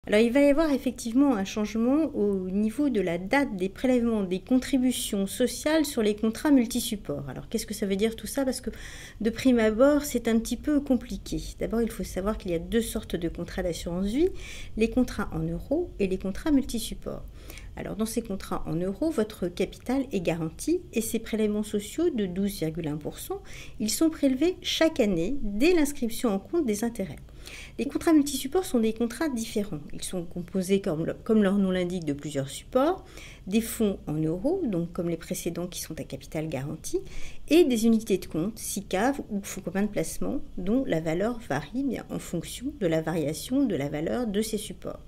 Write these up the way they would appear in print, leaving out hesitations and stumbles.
Alors il va y avoir effectivement un changement au niveau de la date des prélèvements des contributions sociales sur les contrats multisupports. Alors qu'est-ce que ça veut dire tout ça? Parce que de prime abord, c'est un petit peu compliqué. D'abord, il faut savoir qu'il y a deux sortes de contrats d'assurance vie, les contrats en euros et les contrats multisupports. Alors dans ces contrats en euros, votre capital est garanti et ces prélèvements sociaux de 12,1%, ils sont prélevés chaque année dès l'inscription en compte des intérêts. Les contrats multisupports sont des contrats différents. Ils sont composés, comme leur nom l'indique, de plusieurs supports, des fonds en euros, donc comme les précédents qui sont à capital garanti, et des unités de compte, SICAV ou fonds communs de placement, dont la valeur varie bien en fonction de la variation de la valeur de ces supports.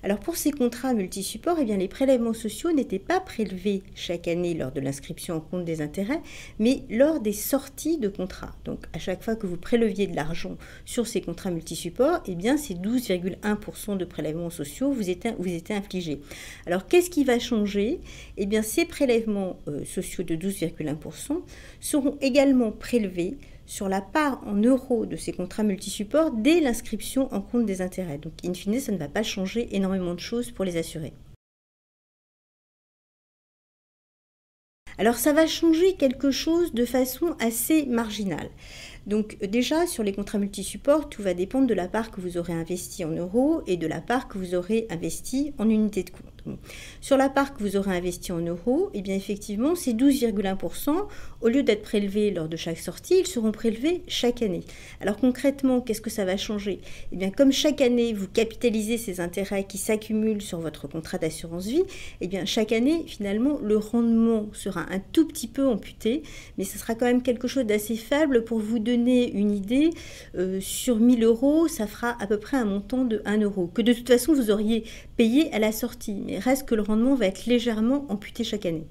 Alors pour ces contrats multisupports, eh bien les prélèvements sociaux n'étaient pas prélevés chaque année lors de l'inscription en compte des intérêts, mais lors des sorties de contrats. Donc à chaque fois que vous préleviez de l'argent sur ces contrats multisupports, eh bien ces 12,1% de prélèvements sociaux vous étaient infligés. Alors qu'est-ce qui va changer? Eh bien ces prélèvements sociaux de 12,1% seront également prélevés sur la part en euros de ces contrats multisupports dès l'inscription en compte des intérêts. Donc, in fine, ça ne va pas changer énormément de choses pour les assurés. Alors, ça va changer quelque chose de façon assez marginale. Donc déjà, sur les contrats multisupports, tout va dépendre de la part que vous aurez investie en euros et de la part que vous aurez investie en unité de compte. Bon. Sur la part que vous aurez investie en euros, eh bien effectivement, ces 12,1%, au lieu d'être prélevés lors de chaque sortie, ils seront prélevés chaque année. Alors concrètement, qu'est-ce que ça va changer? Eh bien comme chaque année, vous capitalisez ces intérêts qui s'accumulent sur votre contrat d'assurance vie, eh bien chaque année, finalement, le rendement sera un tout petit peu amputé, mais ce sera quand même quelque chose d'assez faible pour vous donner une idée, sur 1000 euros, ça fera à peu près un montant de 1 euro, que de toute façon vous auriez payé à la sortie, mais reste que le rendement va être légèrement amputé chaque année.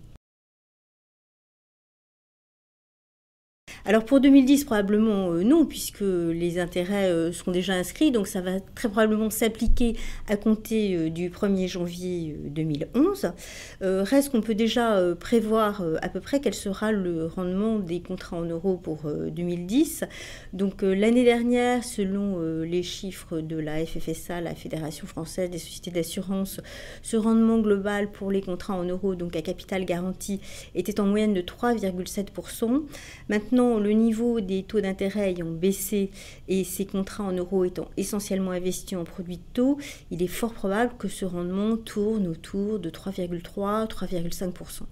Alors pour 2010, probablement non, puisque les intérêts seront déjà inscrits, donc ça va très probablement s'appliquer à compter du 1er janvier 2011. Reste qu'on peut déjà prévoir à peu près quel sera le rendement des contrats en euros pour 2010. Donc l'année dernière, selon les chiffres de la FFSA, la Fédération française des sociétés d'assurance, ce rendement global pour les contrats en euros, donc à capital garanti, était en moyenne de 3,7%. Maintenant, le niveau des taux d'intérêt ayant baissé et ces contrats en euros étant essentiellement investis en produits de taux, il est fort probable que ce rendement tourne autour de 3,3-3,5%.